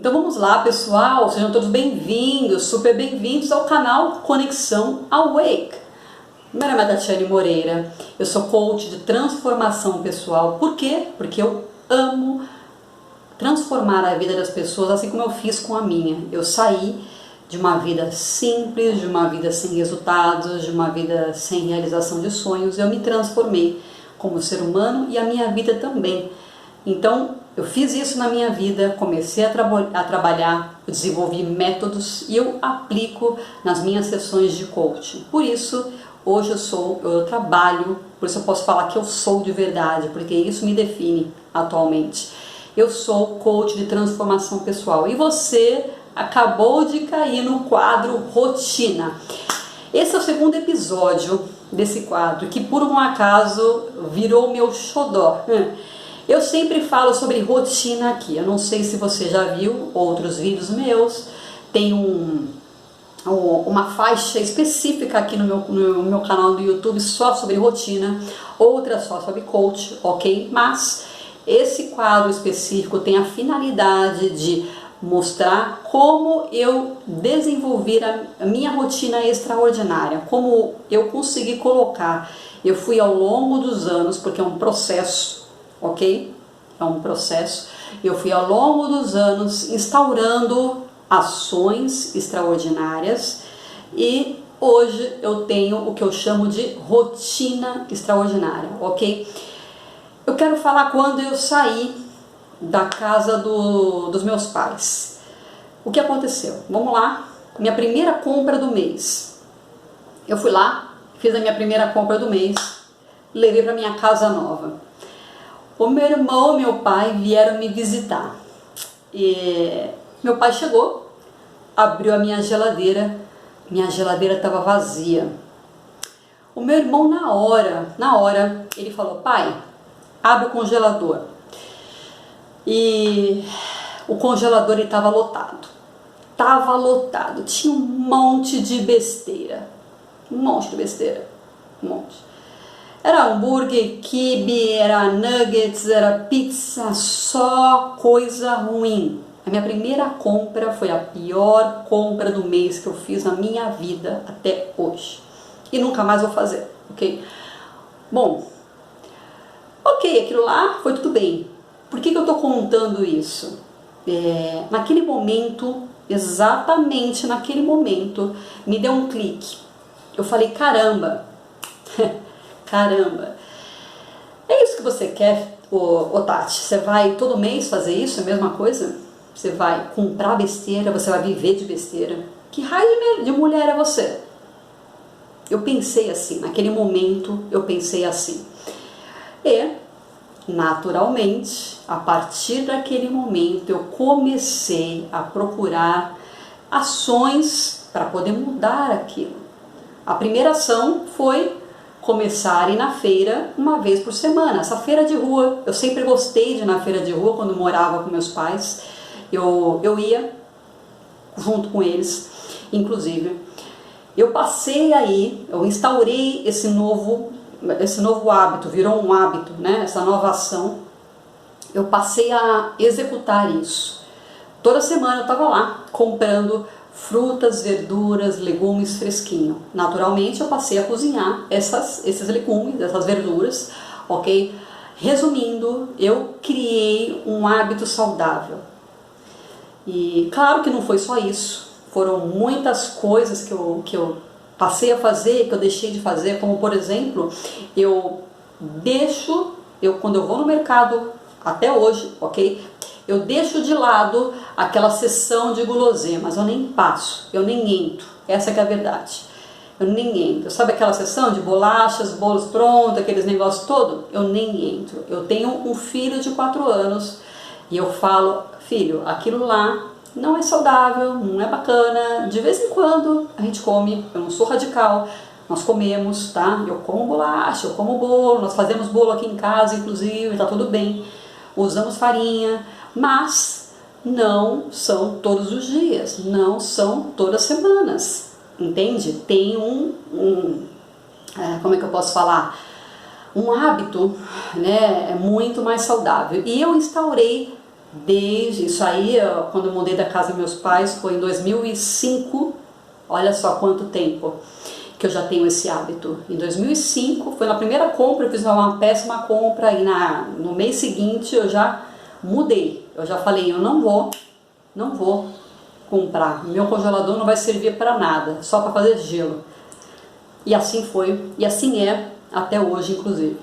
Então vamos lá, pessoal, sejam todos bem-vindos, super bem-vindos ao canal Conexão Awake. Meu nome é Tatiane Moreira, eu sou coach de transformação pessoal. Por quê? Porque eu amo transformar a vida das pessoas, assim como eu fiz com a minha. Eu saí de uma vida simples, de uma vida sem resultados, de uma vida sem realização de sonhos. Eu me transformei como ser humano e a minha vida também. Então, eu fiz isso na minha vida, comecei a trabalhar, eu desenvolvi métodos e eu aplico nas minhas sessões de coaching. Por isso, hoje eu trabalho, por isso eu posso falar que eu sou de verdade, porque isso me define atualmente. Eu sou coach de transformação pessoal e você acabou de cair no quadro Rotina. Esse é o segundo episódio desse quadro, que por um acaso virou meu xodó. Eu sempre falo sobre rotina aqui. Eu não sei se você já viu outros vídeos meus. Tem uma faixa específica aqui no meu canal do YouTube só sobre rotina, outra só sobre coach, ok? Mas esse quadro específico tem a finalidade de mostrar como eu desenvolvi a minha rotina extraordinária, como eu consegui colocar. Eu fui ao longo dos anos, porque é um processo, ok? É um processo. Eu fui ao longo dos anos instaurando ações extraordinárias e hoje eu tenho o que eu chamo de rotina extraordinária, ok? Eu quero falar quando eu saí da casa dos meus pais. O que aconteceu? Vamos lá. Minha primeira compra do mês. Eu fui lá, fiz a minha primeira compra do mês, levei para minha casa nova. O meu irmão e meu pai vieram me visitar. E meu pai chegou, abriu a minha geladeira estava vazia. O meu irmão na hora, ele falou: pai, abre o congelador. E o congelador estava lotado. Tinha um monte de besteira. Era hambúrguer, quibe, era nuggets, era pizza, só coisa ruim. A minha primeira compra foi a pior compra do mês que eu fiz na minha vida até hoje. E nunca mais vou fazer, ok? Bom, ok, aquilo lá foi tudo bem. Por que eu estou contando isso? Naquele momento, exatamente naquele momento, me deu um clique. Eu falei: caramba, caramba, é isso que você quer, ô Tati? Você vai todo mês fazer isso, a mesma coisa? Você vai comprar besteira, você vai viver de besteira? Que raio de mulher é você? Eu pensei assim, naquele momento eu pensei assim. E, naturalmente, a partir daquele momento eu comecei a procurar ações para poder mudar aquilo. A primeira ação foi começar a ir na feira uma vez por semana. Essa feira de rua, eu sempre gostei de ir na feira de rua quando morava com meus pais. Eu ia junto com eles, inclusive. Eu passei aí, eu instaurei esse novo hábito, virou um hábito, né? Essa nova ação. Eu passei a executar isso. Toda semana eu estava lá comprando frutas, verduras, legumes fresquinho. Naturalmente eu passei a cozinhar esses legumes, essas verduras, ok? Resumindo, eu criei um hábito saudável. E claro que não foi só isso, foram muitas coisas que eu passei a fazer, que eu deixei de fazer, como por exemplo, quando eu vou no mercado, até hoje, ok? Eu deixo de lado aquela seção de guloseimas, eu nem passo, eu nem entro, essa que é a verdade. Eu nem entro. Sabe aquela seção de bolachas, bolos prontos, aqueles negócios todo? Eu nem entro. Eu tenho um filho de 4 anos e eu falo: filho, aquilo lá não é saudável, não é bacana. De vez em quando a gente come, eu não sou radical, nós comemos, tá? Eu como bolacha, eu como bolo, nós fazemos bolo aqui em casa, inclusive, tá tudo bem. Usamos farinha, mas não são todos os dias, não são todas as semanas, entende? Tem como é que eu posso falar? Um hábito, né, muito mais saudável. E eu instaurei Desde isso aí, quando eu mudei da casa dos meus pais, foi em 2005. Olha só quanto tempo que eu já tenho esse hábito. Em 2005, foi na primeira compra, eu fiz uma péssima compra e no mês seguinte eu já mudei. Eu já falei, eu não vou comprar. Meu congelador não vai servir para nada, só para fazer gelo. E assim foi, e assim é até hoje, inclusive.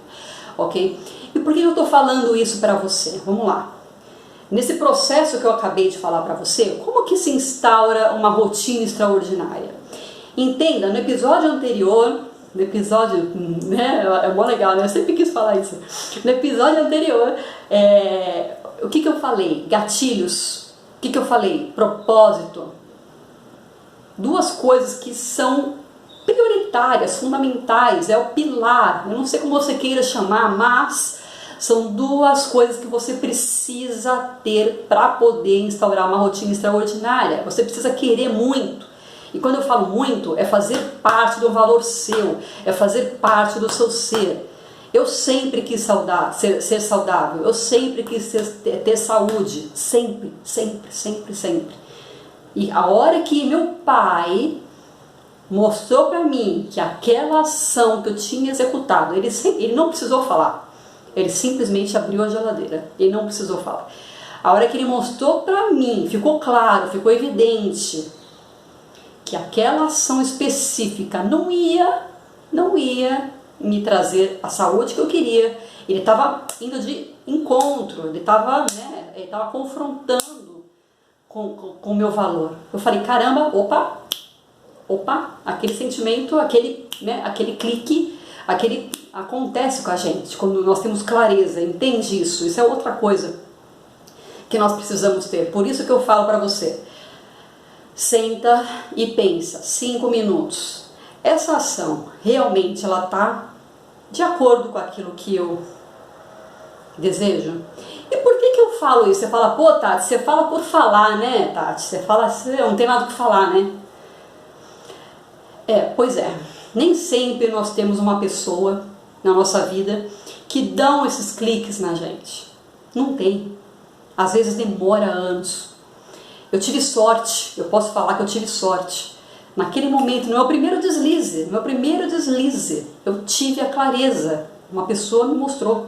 Ok? E por que eu estou falando isso para você? Vamos lá. Nesse processo que eu acabei de falar para você, como que se instaura uma rotina extraordinária? Entenda, no episódio anterior, né, é mó legal, né? Eu sempre quis falar isso. No episódio anterior, o que eu falei? Gatilhos. O que eu falei? Propósito. Duas coisas que são prioritárias, fundamentais, é o pilar. Eu não sei como você queira chamar, mas são duas coisas que você precisa ter para poder instaurar uma rotina extraordinária. Você precisa querer muito. E quando eu falo muito, é fazer parte do valor seu, é fazer parte do seu ser. Eu sempre quis ser saudável, eu sempre quis ter saúde, sempre. E a hora que meu pai mostrou para mim que aquela ação que eu tinha executado, ele não precisou falar, ele simplesmente abriu a geladeira, ele não precisou falar. A hora que ele mostrou para mim, ficou claro, ficou evidente que aquela ação específica não ia me trazer a saúde que eu queria. Ele estava indo de encontro, ele estava confrontando com o meu valor. Eu falei, caramba, opa, aquele sentimento, aquele clique, acontece com a gente, quando nós temos clareza, entende isso? Isso é outra coisa que nós precisamos ter. Por isso que eu falo para você, senta e pensa, 5 minutos. Essa ação, realmente, ela está de acordo com aquilo que eu desejo? E por que eu falo isso? Você fala, pô, Tati, você fala por falar, né, Tati? Você fala, você não tem nada que falar, né? Pois é. Nem sempre nós temos uma pessoa na nossa vida que dão esses cliques na gente. Não tem. Às vezes demora anos. Eu tive sorte, eu posso falar que eu tive sorte. Naquele momento, no meu primeiro deslize, eu tive a clareza. Uma pessoa me mostrou.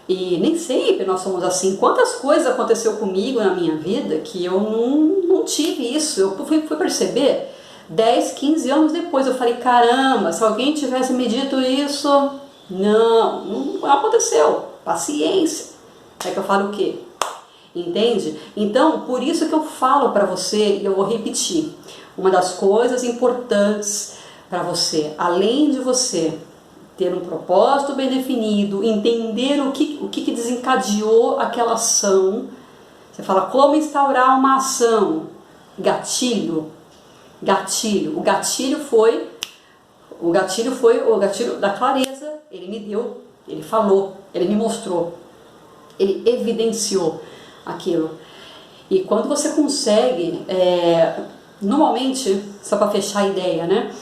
E nem sempre nós somos assim. Quantas coisas aconteceu comigo na minha vida que eu não tive isso. Eu fui perceber 10, 15 anos depois. Eu falei, caramba, se alguém tivesse me dito isso, não aconteceu. Paciência. É que eu falo o quê? Entende? Então, por isso que eu falo para você, e eu vou repetir, uma das coisas importantes para você, além de você ter um propósito bem definido, entender o que desencadeou aquela ação, você fala, como instaurar uma ação? Gatilho. O gatilho foi o gatilho da clareza. Ele me deu, ele falou, ele me mostrou, ele evidenciou aquilo. E quando você consegue, normalmente, só para fechar a ideia, né?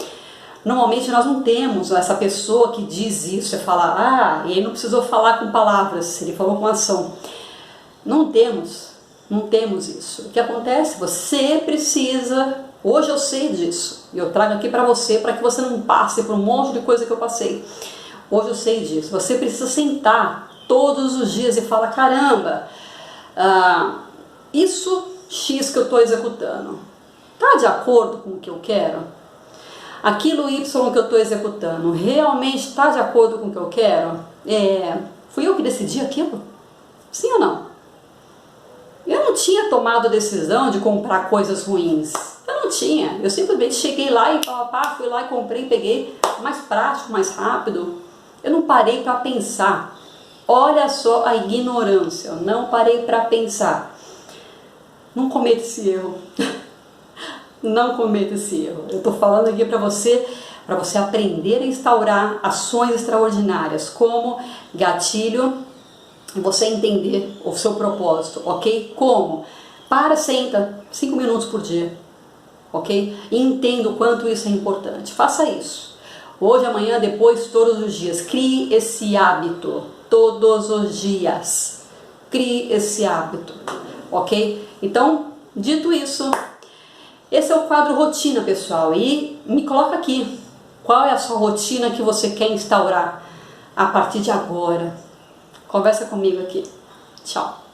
Normalmente nós não temos essa pessoa que diz isso, você fala, ele não precisou falar com palavras, ele falou com ação. Não temos isso. O que acontece? Você precisa, hoje eu sei disso, e eu trago aqui para você, para que você não passe por um monte de coisa que eu passei. Hoje eu sei disso. Você precisa sentar todos os dias e falar, caramba, isso X que eu estou executando está de acordo com o que eu quero? Aquilo Y que eu estou executando realmente está de acordo com o que eu quero? Fui eu que decidi aquilo? Sim ou não? Eu não tinha tomado a decisão de comprar coisas ruins. Eu não tinha. Eu simplesmente cheguei lá e fui lá e comprei, peguei mais prático, mais rápido. Eu não parei para pensar. Olha só a ignorância. Eu não parei para pensar. Não cometa esse erro. Não cometa esse erro. Eu estou falando aqui para você aprender a instaurar ações extraordinárias, como gatilho, e você entender o seu propósito, ok? Como? Senta 5 minutos por dia, ok? E entenda o quanto isso é importante. Faça isso. Hoje, amanhã, depois, todos os dias. Crie esse hábito todos os dias. crie esse hábito, ok? Então, dito isso, esse é o quadro rotina, pessoal, e me coloca aqui, qual é a sua rotina que você quer instaurar a partir de agora? Conversa comigo aqui. Tchau!